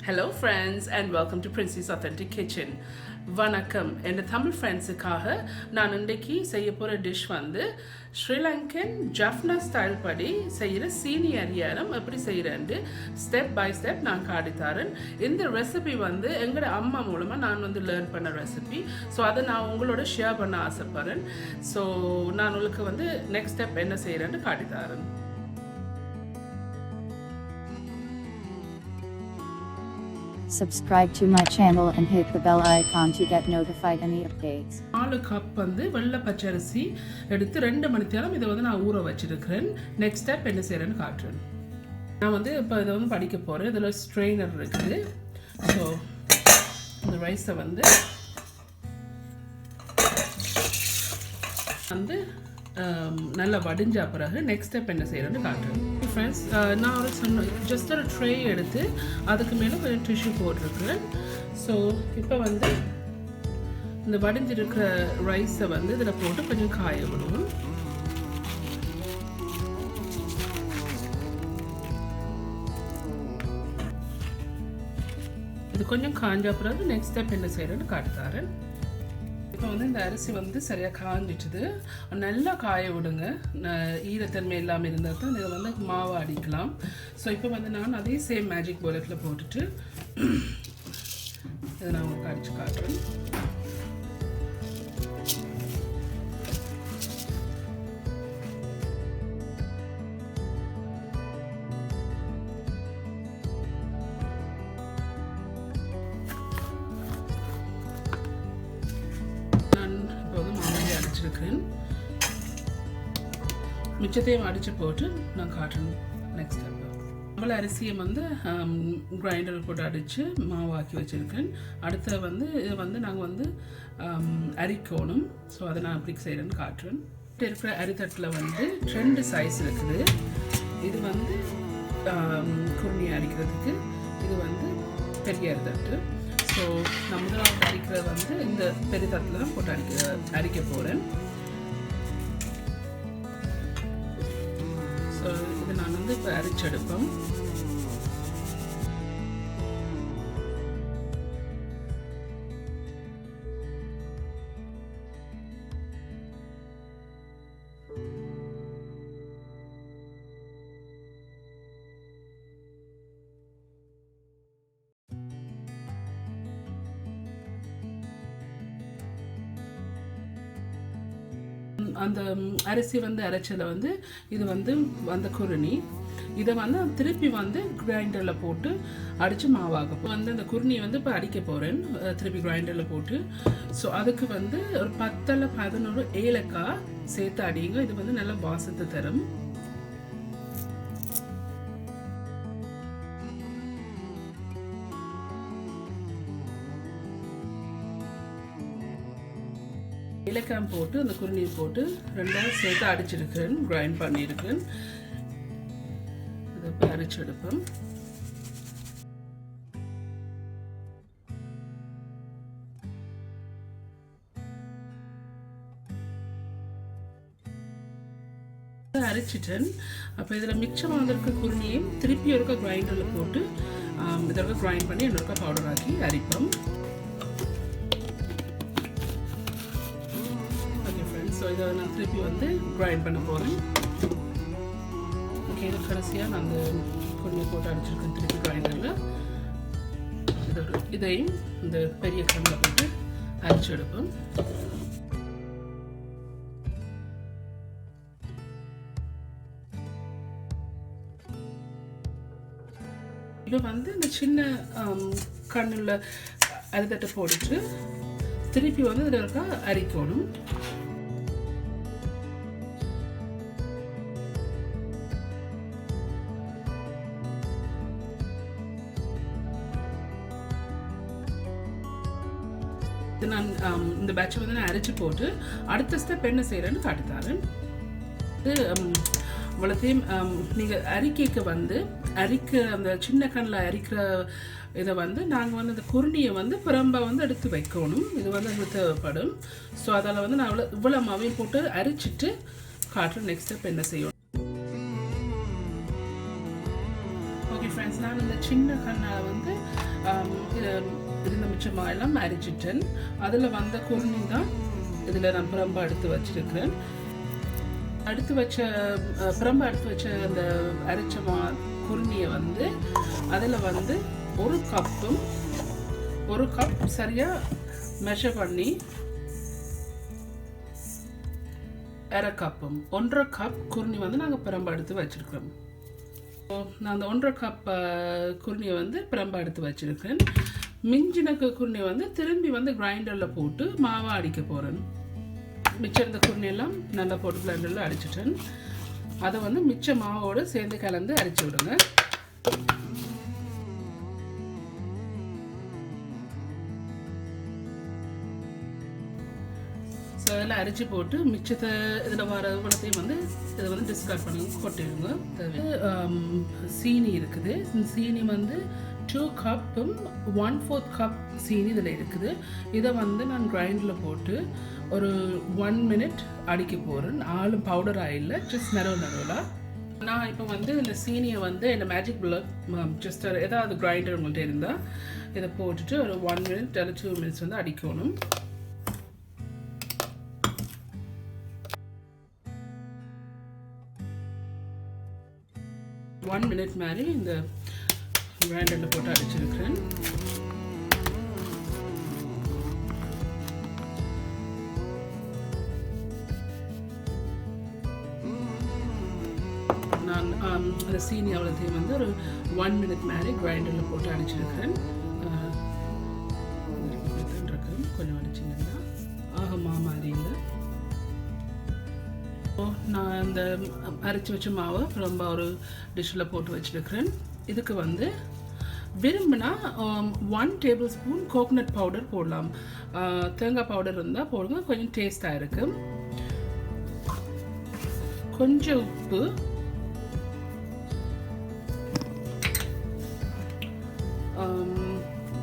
Hello friends and welcome to Princy's Authentic Kitchen. வணக்கம். என் தமிழ் ஃப்ரெண்ட்ஸுக்காக நான் இன்றைக்கி செய்ய போகிற டிஷ் வந்து ஸ்ரீலங்கன் ஜஃப்னா ஸ்டைல் படி செய்கிற சீனி அரியாரம் எப்படி செய்கிறேன்ட்டு ஸ்டெப் பை ஸ்டெப் நான் காட்டித்தரேன். இந்த ரெசிபி வந்து எங்களோட அம்மா மூலமாக நான் வந்து லேர்ன் பண்ண ரெசிபி. ஸோ அதை நான் உங்களோட ஷேர் பண்ண ஆசைப்பட்றேன். ஸோ நான் உங்களுக்கு வந்து நெக்ஸ்ட் ஸ்டெப் என்ன செய்கிறேன்னு காட்டித்தரேன். Subscribe to my channel and hit the bell icon to get notified any updates. 4 cup வந்து வெள்ளை பச்சரிசி எடுத்து 2 மணி நேரம் இதை வந்து நான் ஊற வச்சிருக்கிறேன். நெக்ஸ்ட் ஸ்டெப் என்ன செய்கிறேன்னு காட்டுறேன். நான் வந்து இப்போ இதை வந்து படிக்க போகிறேன். இதில் ஸ்ட்ரெயினர் இருக்குது. ஸோ இந்த ரைஸை வந்து நல்லா வடிஞ்ச பிறகு நெக்ஸ்ட் ஸ்டெப் என்ன செய்கிறேன்னு காட்டுறேன். ஃப்ரெண்ட்ஸ், நான் ஒரு ஜஸ்ட் ஒரு ட்ரே எடுத்து அதுக்கு மேலே கொஞ்சம் டிஷ்யூ போட்டிருக்கிறேன். ஸோ இப்போ வந்து இந்த வடிஞ்சிருக்கிற ரைஸை வந்து இதில் போட்டு கொஞ்சம் காய விடுவோம். இது கொஞ்சம் காஞ்ச பிறகு நெக்ஸ்ட் ஸ்டெப் என்ன செய்கிறேன்னு காட்டுத்தாரேன். இப்போ வந்து இந்த அரிசி வந்து சரியாக காஞ்சிட்டுது. நல்லா காய விடுங்க. ஈரத்தன்மை இல்லாமல் இருந்தால் தான் இதை வந்து மாவை அடிக்கலாம். ஸோ இப்போ வந்து நான் அதே சேம் மேஜிக் பவுலத்தில் போட்டுட்டு இதை நான் உங்களுக்கு அடித்து காட்டுறேன். மிச்சத்தையும் அடித்து போட்டு நான் காட்டுறேன் நெக்ஸ்ட் ஸ்டெப். நம்மள அரிசியை வந்து கிரைண்டரில் போட்டு அடித்து மாவாக்கி வச்சுருக்கேன். அடுத்த வந்து இதை வந்து நாங்கள் வந்து அரிக்கணும். ஸோ அதை நான் எப்படி செய்கிறேன்னு காட்டுறேன். இருக்கிற அரித்தட்டில் வந்து 2 சைஸ் இருக்குது. இது வந்து குருணி அரிக்கிறதுக்கு, இது வந்து பெரிய அரித்தட்டு. ஸோ நான் முதலாவது அரிக்கிறது வந்து இந்த பெரிய தட்டில் தான் போட்டு அரிக்க போகிறேன். ஸோ இது நான் வந்து இப்போ அரிச்செடுப்பேன். அந்த அரிசி வந்து அரைச்சதை வந்து இது வந்து அந்த குருணி, இதை வந்து திருப்பி வந்து கிரைண்டரில் போட்டு அடித்து மாவாக வந்து அந்த குருணியை வந்து இப்போ அடிக்க போகிறேன் திருப்பி கிரைண்டரில் போட்டு. ஸோ அதுக்கு வந்து ஒரு 10-11 ஏலக்காய் சேர்த்து அடிங்க. இது வந்து நல்ல வாசத்தை தரும். ஏலக்காய் போட்டு அந்த குருணியை போட்டு 2 சேர்த்து அடிச்சிருக்கிறேன், கிரைண்ட் பண்ணியிருக்கேன். இதை இப்போ அரைச்சி எடுப்பேன். அரைச்சிட்டேன். அப்போ இதில் மிச்சமாக வந்திருக்க குருணியையும் திருப்பி ஒருக்கா கிரைண்டரில் போட்டு இதற்கு கிரைண்ட் பண்ணி இன்னொருக்கா பவுடர் ஆக்கி அரைப்போம். ஸோ இதை நான் திருப்பி வந்து கிரைண்ட் பண்ண போகிறேன். ஓகே, இது கடைசியாக நான் அந்த குருணியை போட்டு அடிச்சிருக்கேன் திருப்பி கிரைண்டரில். இதையும் இந்த பெரிய கல்லில் போட்டு அரைச்சி எடுப்போம். இப்போ வந்து இந்த சின்ன கண்ணில் அரித்தட்டை போட்டுட்டு திருப்பி வந்து இதில் இருக்கா அரிக்கணும். நான் இந்த பேட்சை வந்து நான் அரைச்சி போட்டு அடுத்த ஸ்டெப் என்ன செய்கிறேன்னு காட்டித்தாரேன். இவ்வளோத்தையும் நீங்கள் அரிக்கைக்கு வந்து அந்த சின்ன கண்ணில் அரிக்கிற இதை வந்து நாங்கள் வந்து அந்த குருணியை வந்து புறம்பை வந்து எடுத்து வைக்கணும். இது வந்து எங்களுக்கு தேவைப்படும். ஸோ அதில் வந்து நான் இவ்வளோ மாவையும் போட்டு அரிச்சிட்டு காட்டுறேன் நெக்ஸ்ட் ஸ்டெப் என்ன செய்யணும். ஓகே ஃப்ரெண்ட்ஸ், நான் இந்த சின்ன கண்ணால் வந்து இருந்த மிச்சமாக எல்லாம் அரிச்சிட்டேன். அதில் வந்த குருணி தான் இதில் நான் பிரம்பு எடுத்து வச்சிருக்கிறேன். பிரம்பு எடுத்து வச்ச அந்த அரிச்ச குருணியை வந்து அதில் வந்து ஒரு கப் சரியாக மெஷர் பண்ணி அரை கப்பும் 1.5 கப் குருணி வந்து நாங்கள் பிரம்பு எடுத்து வச்சுருக்கிறோம். நான் அந்த 1.5 கப் குருணியை வந்து பிரம்பு எடுத்து வச்சுருக்கேன். மிஞ்சின குருணியை வந்து திரும்பி வந்து கிரைண்டரில் போட்டு மாவை அடிக்க போகிறேன். மிச்சம் இருந்த குருணியெல்லாம் நல்லா போட்டு கிரைண்டரில் அடிச்சிட்டேன். அதை வந்து மிச்ச மாவோடு சேர்ந்து கலந்து அரைச்சி விடுங்க. ஸோ அதெல்லாம் அரைச்சி போட்டு மிச்சத்தை இதில் வர குணத்தையும் வந்து இதை வந்து டிஸ்கார்ட் பண்ணுங்க, கொட்டிடுங்க. சீனி இருக்குது. சீனி வந்து 2 கப்பும் 1/4 கப் சீனி இதில் இருக்குது. இதை வந்து நான் கிரைண்டரில் போட்டு ஒரு 1 மினிட் அடிக்க போகிறேன். ஆளும் பவுடர் ஆயிலில் ஜஸ்ட் நடுவில். நான் இப்போ வந்து இந்த சீனியை வந்து இந்த மேஜிக் புல்லட் ஜஸ்ட் ஏதாவது கிரைண்டர் உங்கள்கிட்ட இருந்தால் இதை போட்டுட்டு ஒரு 1 மினிட் அல்லது 2 மினிட்ஸ் வந்து அடிக்கணும். ஒன் மினிட் மாதிரி இந்த கிரைண்டரில் போட்டு அடிச்சிருக்கிறேன். நான் அந்த சீனி அவ்வளோத்தையும் வந்து ஒரு 1 மினிட் மாதிரி கிரைண்டரில் போட்டு அடிச்சிருக்கிறேன். கொஞ்சம் அடிச்சிங்கன்னா ஆகமா மாதிரி இல்லை. நான் அந்த அரைச்சி வச்ச மாவை ரொம்ப ஒரு டிஷ்ஷில் போட்டு வச்சுருக்கிறேன். இதுக்கு வந்து விரும்பினா 1 டேபிள் ஸ்பூன் கோகோனட் பவுடர் போடலாம். தேங்காய் பவுடர் இருந்தால் போடுங்க, கொஞ்சம் டேஸ்ட்டாக இருக்குது. கொஞ்சம் உப்பு,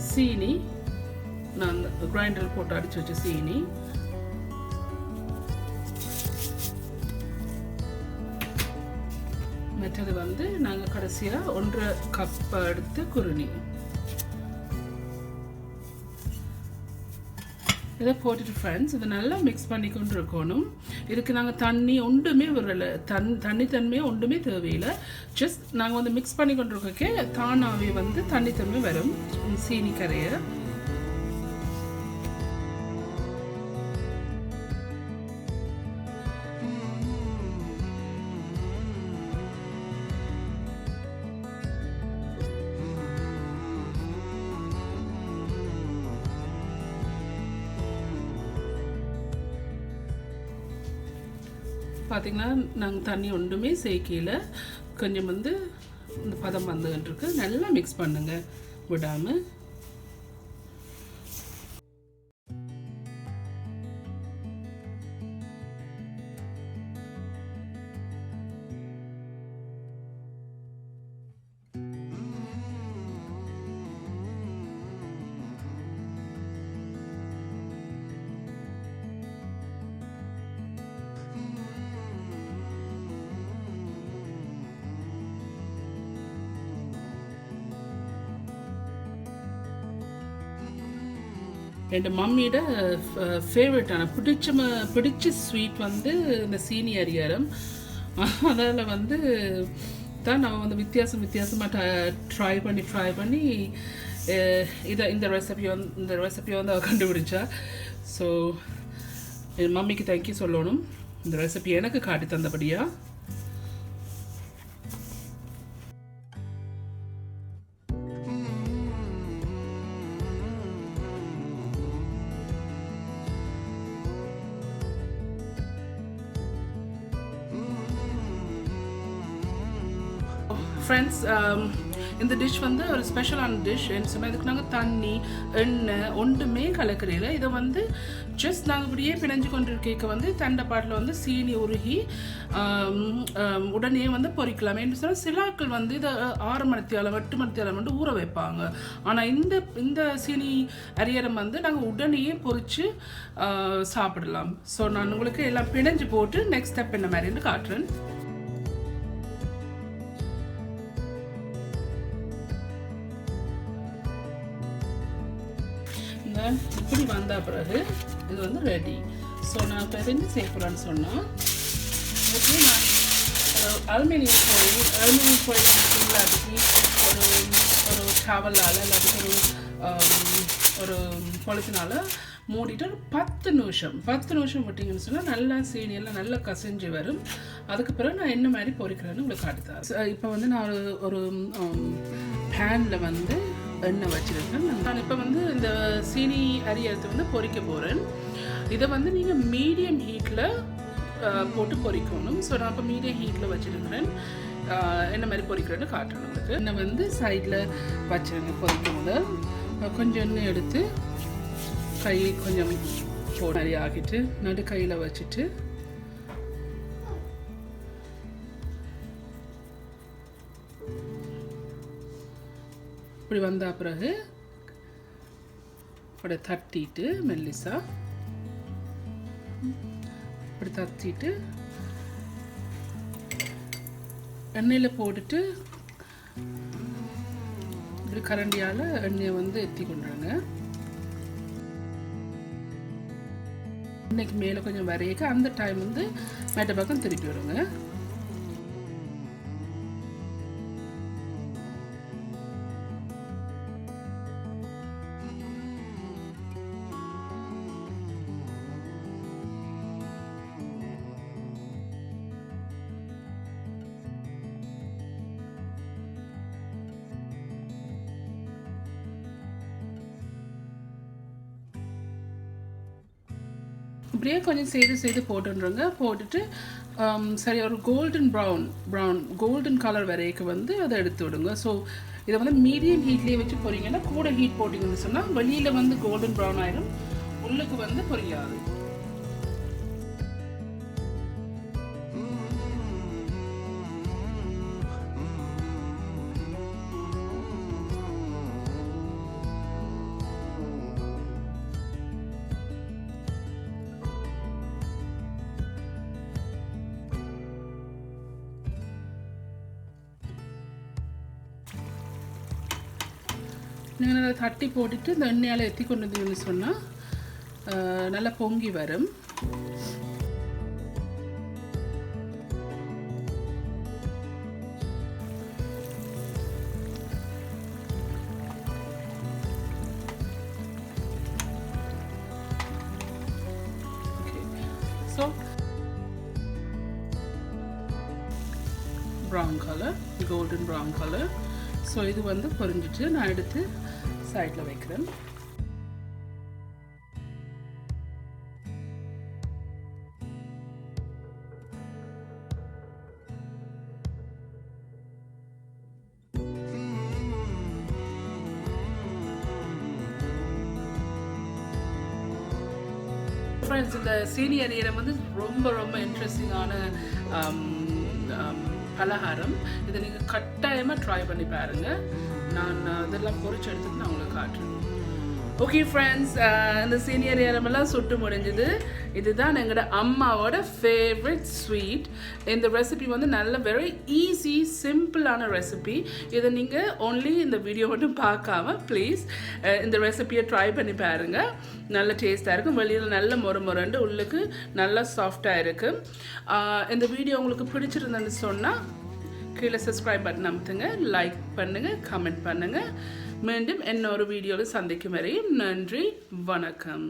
சீனி, நான் கிரைண்டரில் போட்டு அடித்து வச்ச சீனி, மற்றது வந்து நாங்கள் கடைசியாக 1.5 கப் எடுத்து குருணி இதை போட்டுட்டு ஃப்ரெண்ட்ஸ் இதை நல்லா மிக்ஸ் பண்ணி கொண்டு இருக்கணும். இதுக்கு நாங்கள் தண்ணி ஒன்றுமே வரல, தண்ணித்தன்மையே ஒன்றுமே தேவையில்லை. ஜஸ்ட் நாங்கள் வந்து மிக்ஸ் பண்ணி கொண்டு இருக்கே தானாகவே வந்து தண்ணித்தன்மை வரும் சீனி கரையை. பார்த்திங்கன்னா நாங்கள் தண்ணி ஒன்றுமே சேர்க்கையில் கொஞ்சம் வந்து இந்த பதம் வந்துகிட்டுருக்கு. நல்லா மிக்ஸ் பண்ணுங்கள் விடாமல். என் மம்மியோட ஃபேவரட்டான பிடிச்ச ஸ்வீட் வந்து இந்த சீனி அரியாரம். அதில் வந்து தான் நான் வந்து வித்தியாசமாக ட்ரை பண்ணி இந்த ரெசிபியை வந்து அவள் கண்டுபிடிச்சா. ஸோ என் மம்மிக்கு தேங்க்யூ சொல்லணும், இந்த ரெசிபி எனக்கு காட்டி தந்தபடியா. ஃப்ரெண்ட்ஸ், இந்த டிஷ் வந்து ஒரு ஸ்பெஷலான டிஷ். என்ன சொன்னால் இதுக்கு நாங்கள் தண்ணி எண்ணெய் ஒன்றுமே கலக்கிறீங்கள. இதை வந்து ஜஸ்ட் நாங்கள் இப்படியே பிணைஞ்சு கொண்டு கேட்க வந்து தண்டைப்பாட்டில் வந்து சீனி உருகி உடனே வந்து பொரிக்கலாம். என்ன சொன்னால் சில ஆட்கள் வந்து இதை 6 மணித்தியாலம் 8 மணித்தியாலம் வந்து ஊற வைப்பாங்க. ஆனால் இந்த சீனி அரியரம் வந்து நாங்கள் உடனேயே பொரித்து சாப்பிடலாம். ஸோ நான் உங்களுக்கு எல்லாம் பிணைஞ்சு போட்டு நெக்ஸ்ட் ஸ்டெப் என்ன மாதிரின்னு காட்டுறேன். இப்படி வந்த பிறகு இது வந்து ரெடி. ஸோ நான் இப்போ என்ன செய்ய போகிறேன்னு சொன்னால், ஓகே, நான் அலுமினியம் ஃபாயில் இல்லாட்டி ஒரு டவலால் இல்லாட்டி ஒரு பொலித்தினால் மூடிட்டு ஒரு 10 நிமிஷம் விட்டிங்கன்னு சொன்னால் நல்லா சீனியெல்லாம் நல்லா கசிஞ்சு வரும். அதுக்கு பிறகு நான் என்ன மாதிரி பொரிக்கிறேன்னு உங்களுக்கு காட்டுத்தேன். இப்போ வந்து நான் ஒரு பேனில் வந்து எண்ணெய் வச்சுருக்கேன். நான் இப்போ வந்து இந்த சீனி அரியத்தை வந்து பொரிக்க போகிறேன். இதை வந்து நீங்கள் மீடியம் ஹீட்டில் போட்டு பொரிக்கணும். ஸோ நான் இப்போ மீடியம் ஹீட்டில் வச்சுருக்கிறேன். என்ன மாதிரி பொரிக்கிறேன்னு காட்டுறேன் உங்களுக்கு. எண்ணெய் வந்து சைடில் வச்சுருங்க. பொரிக்கும்போது கொஞ்சம் எண்ணெய் எடுத்து கை கொஞ்சம் போட மாதிரி ஆகிட்டு நடு கையில் வச்சுட்டு இப்படி வந்த பிறகு இப்படி தட்டிட்டு மெல்லிசா இப்படி தட்டிட்டு எண்ணெயில் போட்டுட்டு இப்படி கரண்டியால் எண்ணெயை வந்து எத்தி கொண்டுறாங்க. இன்னைக்கு மேலே கொஞ்சம் வரையக்க அந்த டைம் வந்து மேட்ட பக்கம் திருப்பி விடுங்க. இப்படியே கொஞ்சம் செய்து போட்டுருங்க. போட்டுட்டு சரி ஒரு கோல்டன் கலர் வரைக்கும் வந்து அதை எடுத்து விடுங்க. ஸோ இதை வந்து மீடியம் ஹீட்லேயே வச்சு பொரிங்கன்னா, கூட ஹீட் போட்டிங்கன்னு சொன்னால் வெளியில் வந்து கோல்டன் ப்ரௌன் ஆயிடும், உள்ளுக்கு வந்து பொரியாது. நீங்கள் நல்லா தட்டி போட்டுட்டு இந்த எண்ணெயால் எத்தி கொண்டு வந்தீங்கன்னு சொன்னால் நல்லா பொங்கி வரும். So brown colour, golden brown colour. So இது வந்து பொரிஞ்சிட்டு நான் எடுத்து சைடில் வைக்கிறேன். ஃப்ரெண்ட்ஸ், இந்த சீனி அரியரம் வந்து ரொம்ப இன்ட்ரெஸ்டிங்கான பலகாரம். இதை நீங்கள் கட்டாயமாக ட்ரை பண்ணி பாருங்கள். நான் இதெல்லாம் பொரிச்சு எடுத்துட்டு நான் உங்களுக்கு காட்டுறேன். ஓகே ஃப்ரெண்ட்ஸ், இந்த சீனி அரியரமெல்லாம் சுட்டு முடிஞ்சுது. இதுதான் எங்களோட அம்மாவோட ஃபேவரட் ஸ்வீட். இந்த ரெசிபி வந்து நல்ல வெரி ஈஸி சிம்பிளான ரெசிபி. இதை நீங்கள் ஓன்லி இந்த வீடியோ மட்டும் பார்க்காம ப்ளீஸ் இந்த ரெசிபியை ட்ரை பண்ணி பாருங்கள். நல்ல டேஸ்ட்டாக இருக்கும். வெளியில் நல்ல மொரண்டு, உள்ளுக்கு நல்லா சாஃப்டாக இருக்குது. இந்த வீடியோ உங்களுக்கு பிடிச்சிருந்தேன்னு சொன்னால் கீழே சப்ஸ்கிரைப் பட்டன் அமுத்துங்க, லைக் பண்ணுங்கள், கமெண்ட் பண்ணுங்கள். மீண்டும் இன்னொரு வீடியோவில் சந்திக்கும் வரையும் நன்றி, வணக்கம்.